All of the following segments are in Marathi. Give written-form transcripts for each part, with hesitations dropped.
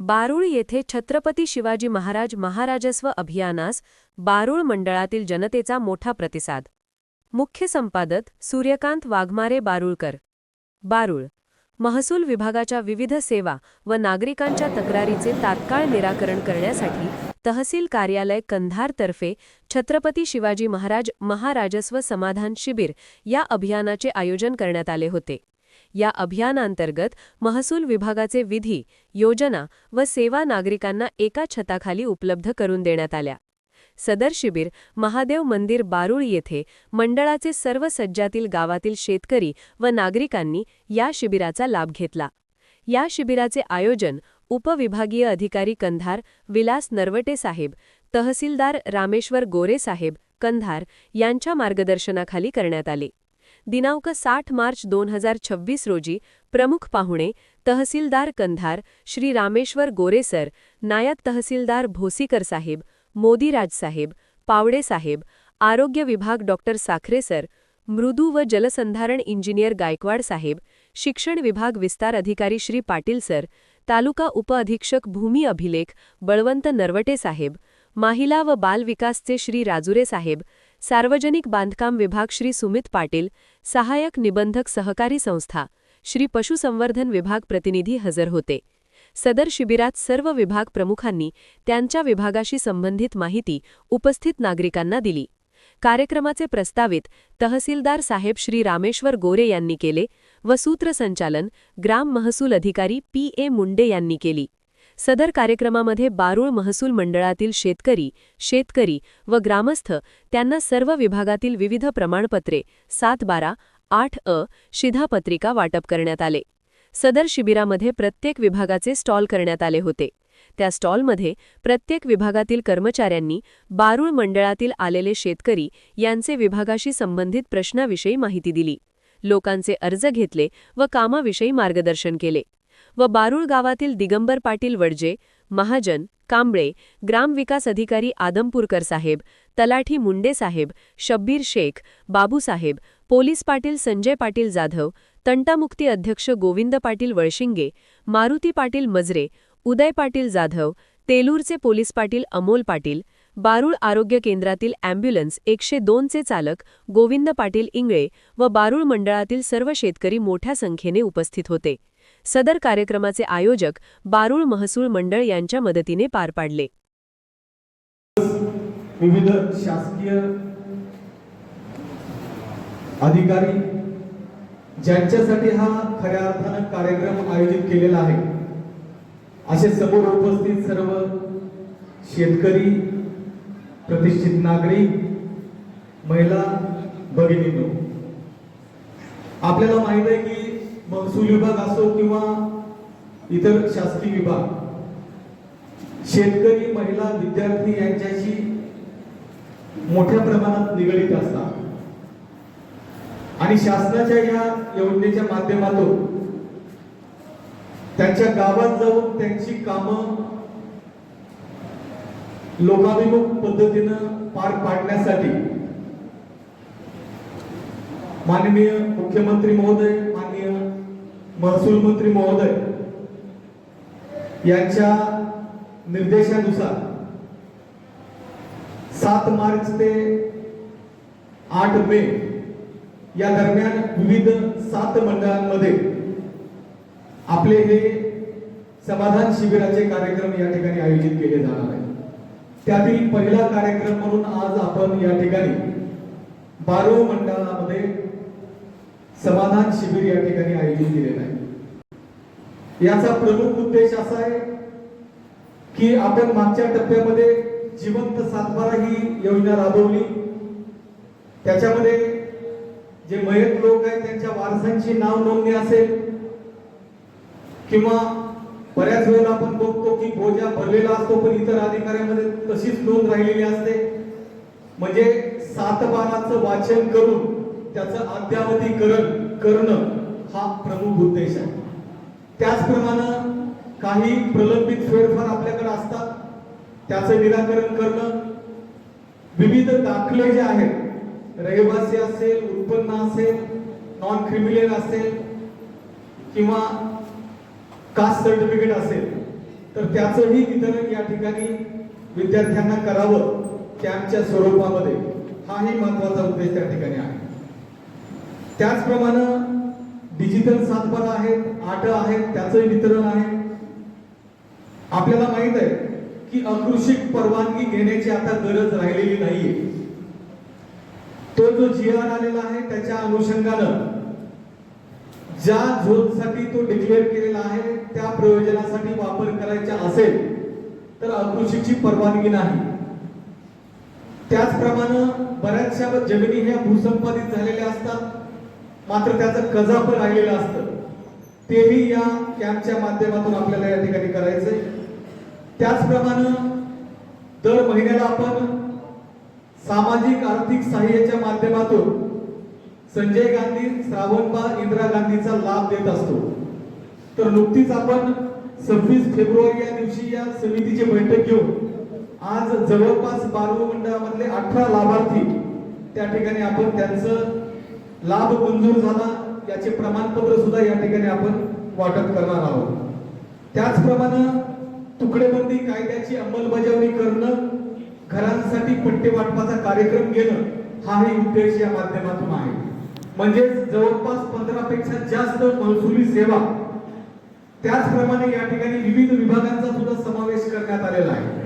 बारूळ येथे छत्रपती शिवाजी महाराज महाराजस्व अभियानास बारूळ मंडळातील जनतेचा मोठा प्रतिसाद। मुख्य संपादक सूर्यकांत वाघमारे बारूळकर। बारूळ महसूल विभागाच्या विविध सेवा व नागरिकांच्या तक्रारीचे तात्काळ निराकरण करण्यासाठी तहसील कार्यालय कंधारतर्फे छत्रपती शिवाजी महाराज महाराजस्व समाधान शिबिर या अभियानाचे आयोजन करण्यात आले होते। या अभियानांतर्गत महसूल विभागाचे विधी, योजना व सेवा नागरिकांना एका छताखाली उपलब्ध करून देण्यात आल्या। सदर शिबिर महादेव मंदिर बारूळ येथे मंडळाचे सर्व सज्जातील गावातील शेतकरी व नागरिकांनी या शिबिराचा लाभ घेतला। या शिबिराचे आयोजन उपविभागीय अधिकारी कंधार विलास नरवटे साहेब, तहसीलदार रामेश्वर गोरे साहेब कंधार यांच्या मार्गदर्शनाखाली करण्यात आले। दिनांक 60 मार्च 2026 रोजी प्रमुख पाहुणे तहसीलदार कंधार श्री रामेश्वर गोरेसर, नायब तहसीलदार भोसीकर साहेब, मोदीराज साहेब, पावडे साहेब, आरोग्य विभाग डॉक्टर साखरे सर, मृदू व जलसंधारण इंजिनियर गायकवाड साहेब, शिक्षण विभाग विस्तार अधिकारी श्री पाटील सर, तालुका उपअधीक्षक भूमी अभिलेख बळवंत नरवटे साहेब, महिला व बाल विकासचे श्री राजुरे साहेब, सार्वजनिक बांधकाम विभाग श्री सुमित पाटील, सहायक निबंधक सहकारी संस्था श्री पशुसंवर्धन विभाग प्रतिनिधी हजर होते। सदर शिबिरात सर्व विभाग प्रमुखांनी त्यांच्या विभागाशी संबंधित माहिती उपस्थित नागरिकांना दिली। कार्यक्रमाचे प्रस्तावित तहसीलदार साहेब श्री रामेश्वर गोरे यांनी केले व सूत्रसंचालन ग्राम महसूल अधिकारी पी.ए. मुंडे यांनी केली। सदर कार्यक्रमामध्ये बारूळ महसूल मंडळातील शेतकरी व ग्रामस्थ त्यांना सर्व विभागातील विविध प्रमाणपत्रे 7-12, 8 शिधापत्रिका वाटप करण्यात आले। सदर शिबिरामध्ये प्रत्येक विभागाचे स्टॉल करण्यात आले होते। त्या स्टॉलमध्ये प्रत्येक विभागातील कर्मचाऱ्यांनी बारूळ मंडळातील आलेले शेतकरी यांचे विभागाशी संबंधित प्रश्नाविषयी माहिती दिली, लोकांचे अर्ज घेतले व कामाविषयी मार्गदर्शन केले व बारूळ गावातील दिगंबर पाटील वडजे, महाजन, कांबळे, ग्रामविकास अधिकारी आदमपूरकर साहेब, तलाठी मुंडे साहेब, शब्बीर शेख, बाबू साहेब, पोलीस पाटील संजय पाटील जाधव, तंटामुक्ती अध्यक्ष गोविंद पाटील वळशिंगे, मारुती पाटील मजरे, उदय पाटील जाधव, तेलूरचे पोलीस पाटील अमोल पाटील, बारूळ आरोग्य केंद्रातील ॲम्ब्युलन्स 102 चे चालक गोविंद पाटील इंगळे व बारूळ मंडळातील सर्व शेतकरी मोठ्या संख्येने उपस्थित होते। सदर कार्यक्रमाचे आयोजक बारूळ महसूल मंडळ यांच्या मदतीने पार पाडले। विविध शासकीय अधिकारी ज्यांच्यासाठी हा खऱ्या अर्थाने कार्यक्रम आयोजित केलेला आहे, असे समोर उपस्थित सर्व शेतकरी, प्रतिष्ठित नागरिक, महिला भगिनींनो, आपल्याला माहित आहे की महसूल विभाग असो किंवा इतर शासकीय विभाग शेतकरी, महिला, विद्यार्थी यांच्याशी मोठ्या प्रमाणात निगडीत असतात आणि शासनाच्या या योजनेच्या माध्यमातून त्यांच्या गावात जाऊन त्यांची कामं लोकाभिमुख पद्धतीनं पार पाडण्यासाठी माननीय मुख्यमंत्री महोदय, माननीय महसूल मंत्री महोदय यांच्या निर्देशानुसार 7 मार्च ते 8 मे या दरम्यान विविध 7 मंडळांमध्ये आपले हे समाधान शिबिराचे कार्यक्रम या ठिकाणी आयोजित केले जाणार आहेत। त्यातील पहिला कार्यक्रम म्हणून आज आपण या ठिकाणी बारूळ मंडळामध्ये समाधान शिबिर या ठिकाणी आयोजित केलेलं आहे। याचा प्रमुख उद्देश असा आहे की आपण मागच्या टप्प्यामध्ये जिवंत सातबारा ही योजना राबवली, त्याच्यामध्ये जे मयत लोक आहेत त्यांच्या वारसांची नाव नोंदणी असेल किंवा बऱ्याच वेळेला आपण बघतो की बोजा भरलेला असतो पण इतर अधिकाऱ्यांमध्ये तशीच नोंद राहिलेली असते, म्हणजे 7/12चं वाचन करून त्याचं अद्यावधीकरण करणं हा प्रमुख उद्देश आहे। त्याचप्रमाणे काही प्रलंबित फेरफार आपल्याकडे असतात, त्याचं निराकरण करणं, विविध दाखले जे आहेत, रहिवासी असेल, उत्पन्न असेल, नॉन क्रिमिनल असेल किंवा कास्ट सर्टिफिकेट असेल, तर त्याचंही वितरण या ठिकाणी विद्यार्थ्यांना करावं कॅम्पच्या स्वरूपामध्ये, हाही महत्वाचा उद्देश त्या ठिकाणी आहे. त्याचप्रमाणे डिजिटल सातबारा आहेत, आट आहेत, त्याचंही वितरण आहे. आपल्याला माहित आहे की अकृषिक परवानगी घेण्याची आता गरज राहिलेली नाहीये. तो जो GR आलेला आहे त्याच्या अनुषंगानं ज्या झोनसाठी तो डिक्लेअर केलेला आहे त्या प्रयोजनासाठी वापर करायचा असेल तर अकृषिकची परवानगी नाही. त्याचप्रमाणे बऱ्याचशा जमिनी ह्या भूसंपादित झालेल्या असतात, मात्र त्याचं कजाप राहिलेलं असतं, तेही या कॅम्पच्या माध्यमातून आपल्याला या ठिकाणी करायचंय. त्याचप्रमाणे दर महिन्याला आपण सामाजिक आर्थिक सहाय्याच्या माध्यमातून संजय गांधी, श्रावणबाळ, इंदिरा गांधीचा लाभ देत असतो. तर नुकतीच आपण 26 फेब्रुवारी या दिवशी या समितीची बैठक घेऊन आज जवळपास बारू मंडळामधले 18 लाभार्थी त्या ठिकाणी आपण त्यांचं लाभ मंजूर झाला याचे प्रमाणपत्र सुद्धा या ठिकाणी आपण वाटप करणार आहोत. त्याचप्रमाणे तुकडेबंदी कायद्याची अंमलबजावणी करणं, घरांसाठी पट्टे वाटपाचा कार्यक्रम घेणं, हाही उद्देश या माध्यमातून आहे. म्हणजे जवळपास 15 पेक्षा जास्त महसुली सेवा, त्याचप्रमाणे या ठिकाणी विविध विभागांचा सुद्धा समावेश करण्यात आलेला आहे.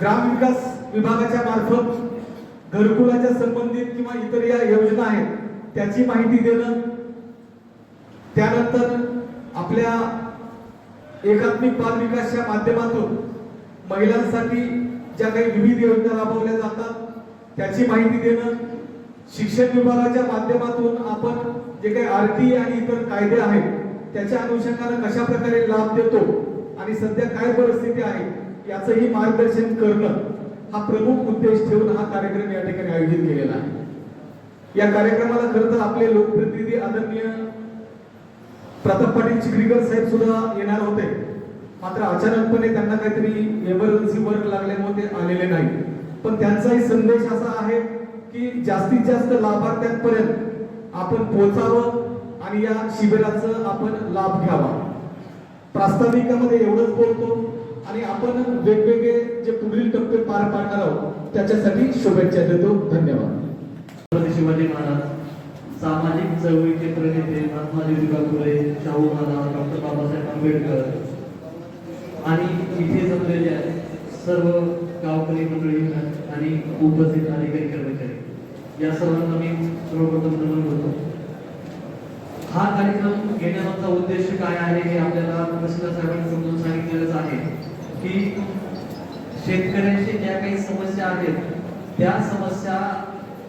ग्रामविकास विभागाच्या मार्फत घरकुलाच्या संबंधित किंवा इतर या योजना आहेत त्याची माहिती देणं, त्यानंतर आपल्या एकात्मिक बाल विकासच्या माध्यमातून महिलांसाठी ज्या काही विविध योजना राबवल्या जातात त्याची माहिती देणं, शिक्षण विभागाच्या माध्यमातून आपण जे काही RT आणि इतर कायदे आहेत त्याच्या अनुषंगाने कशा प्रकारे लाभ देतो आणि सध्या काय परिस्थिती आहे याचंही मार्गदर्शन करणं, हा प्रमुख उद्देश ठेवून हा कार्यक्रम या ठिकाणी आयोजित केलेला आहे. या कार्यक्रमाला खरं तर आपले लोकप्रतिनिधी आदरणीय प्रताप पाटील चिखलीकर साहेब सुद्धा येणार होते, मात्र अचानकपणे त्यांना काहीतरी इमर्जन्सी वर्क लागल्यामुळे ते आलेले नाही. पण त्यांचाही संदेश असा आहे की जास्तीत जास्त लाभार्थ्यांपर्यंत आपण पोहोचावं आणि या शिबिराचा आपण लाभ घ्यावा. प्रास्ताविकामध्ये एवढंच बोलतो आणि आपण वेगवेगळे जे पुढील टप्पे पार पाडणार आहोत त्याच्यासाठी शुभेच्छा देतो. धन्यवाद. छत्रपती शिवाजी महाराज, सामाजिक चळवळीचे प्रणेते महात्मा ज्योतिबा फुले, शाहू महाराज, डॉक्टर बाबासाहेब आंबेडकर आणि इथे जमलेल्या सर्व गावकरी मंडळी आणि उपस्थित अधिकारी कर्मचारी या सर्वांना मी सर्वप्रथम नमन करतो. हा कार्यक्रम घेण्यामागचा उद्देश काय आहे हे आपल्याला तहसीलदार साहेबांनी समजून सांगितलेलंच आहे की शेतकऱ्यांशी ज्या काही समस्या आहेत त्या समस्या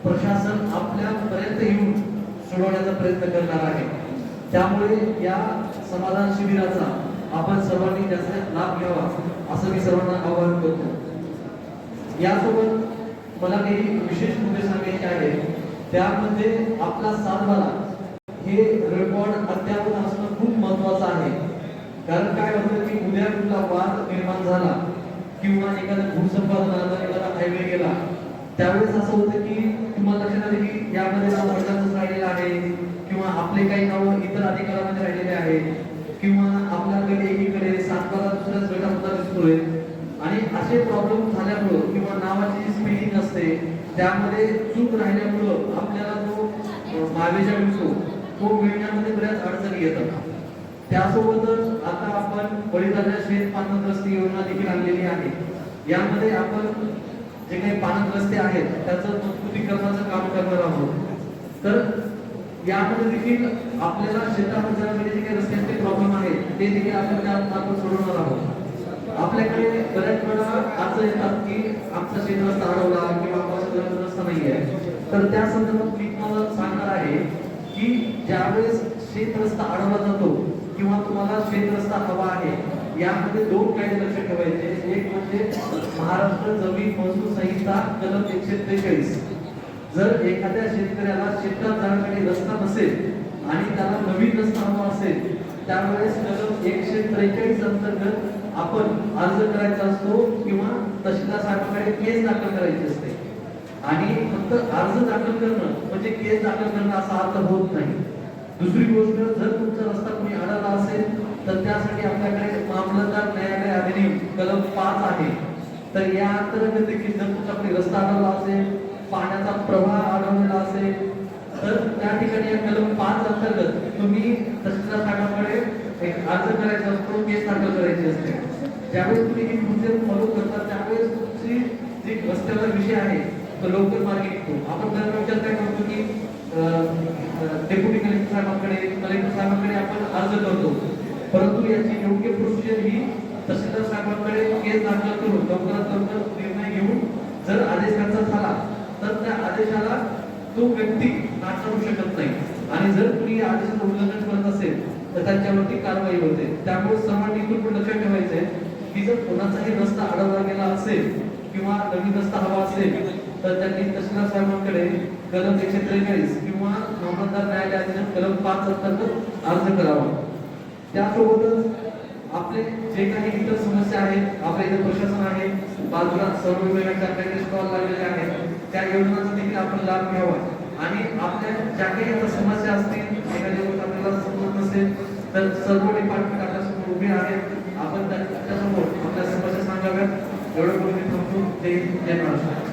प्रशासन आपल्यापर्यंत येऊन सोडवण्याचा प्रयत्न करणार आहे. त्यामुळे या समाधान शिबिराचा आपण सर्वांनी जास्त लाभ घ्यावा असं मी सर्वांना आवाहन करतो. यासोबत मला काही विशेष मुद्दे सांगायचे आहेत. त्यामध्ये आपला सातबारा हे रेकॉर्ड अद्याप असणं खूप महत्वाचं आहे. कारण काय होतं की उद्या कुठला वाद निर्माण झाला किंवा एखादा भूसंपादन आला, एखादा हायवे गेला, त्यावेळेस असं होतं की तुम्हाला लक्षात आलं की यामध्ये नाव वडिलांचंच राहिलेलं आहे किंवा आपले काही नाव इतर अधिकारामध्ये राहिलेले आहेत किंवा आपल्याकडे एकीकडे सातबारा दुसऱ्याच गटामध्ये दिसतोय आणि असे प्रॉब्लेम झाल्यामुळं किंवा नावाची जी स्पेलिंग असते त्यामध्ये चूक राहिल्यामुळं आपल्याला जो मावेजा मिळतो तो मिळण्यामध्ये बऱ्याच अडचणी येतात. त्यासोबतच आता आपण वडिलांच्या शेत पाणंदरस्ती योजना देखील आणलेली आहे. यामध्ये आपण जे काही पाणंदरस्ते आहेत त्याचं मजबूतीकरणाचं काम करणार आहोत. तर यामध्ये देखील आपल्याला शेतामध्ये जाणारे जे काही रस्त्यांचे प्रॉब्लेम आहेत ते देखील आपण सोडवणार आहोत. आपल्याकडे बऱ्याच वेळा असं येतात की आमचा शेत रस्ता अडवला किंवा आमचा रस्ता नाही आहे. तर त्या संदर्भात मी तुम्हाला सांगणार आहे की ज्यावेळेस शेत रस्ता अडवला जातो किंवा तुम्हाला शेत रस्ता हवा आहे, यामध्ये दोन कायदे लक्षात ठेवायचे. एक म्हणजे महाराष्ट्र जमीन महसूल संहिता कलम 143. जर एखाद्या शेतकऱ्याला शेतात जाण्यासाठी रस्ता नसेल आणि त्याला नवीन रस्ता हवा असेल त्यावेळेस कलम 143 अंतर्गत आपण अर्ज करायचा असतो किंवा तहसीलदार साहेबांकडे केस दाखल करायची असते. आणि फक्त अर्ज दाखल करणं म्हणजे केस दाखल करणं असा अर्थ होत नाही. दुसरी गोष्ट, जर तुमचा रस्ता कोणी अडवला असेल तर त्यासाठी आपल्याकडे मामलतदार न्यायालय अधिनियम कलम 5 आहे. तर या अंतर्गत देखील जर तुमच्याकडे रस्ता अडवला असेल, पाण्याचा प्रवाह अडवलेला असेल, तर त्या ठिकाणी या कलम 5 अंतर्गत तुम्ही तहसीलदार साहेबांकडे एक अर्ज करायचा असतो, केस दाखल करायची असते. ज्यावेळेस तुम्ही ही प्रोसेस फॉलो करता त्यावेळेस तुमची जी रस्त्याचा विषय आहे तो लवकर मार्गी निघतो. आपण दरम्यान विचार काय करतो की डेप्युटी कलेक्टर साहेबांकडे आपण अर्ज करतो, परंतु याची योग्य प्रोसिजर ही तहसीलदार साहेबांकडे केस दाखल करून लवकरात लवकर निर्णय घेऊन जर आदेश त्यांचा झाला तर त्या आदेशाला तो व्यक्ती नाकारू शकत नाही, आणि जर कुणी या आदेशाचं उल्लंघन करत असेल तर त्यांच्यावरती कारवाई होते. त्यामुळे सर्वांनी इथून पण लक्षात ठेवायचंय की जर कोणाचाही रस्ता अडवला गेला असेल किंवा नवीन रस्ता हवा असेल तर त्यांनी तहसीलदार साहेबांकडे कलम 143 किंवा मामलतदार न्यायालयातील कलम 5 अंतर्गत अर्ज करावा. त्यासोबतच आपले जे काही इतर समस्या आहेत, आपल्या इथे प्रशासन आहे, बाजूला सर्व विभागाच्या आपल्याकडे स्टॉल लागलेले आहेत, त्या योजनांचा देखील आपण लाभ घ्यावा. आणि आपल्या ज्या काही आता समस्या असतील, एखादी गोष्ट आपल्याला समजत नसेल तर सर्व डिपार्टमेंट आपल्यासमोर उभे आहेत, आपण त्याच्यासमोर आपल्या समस्या सांगाव्यात. एवढं बोलून मी थांबतो. जय हिंद, जय महाराष्ट्र.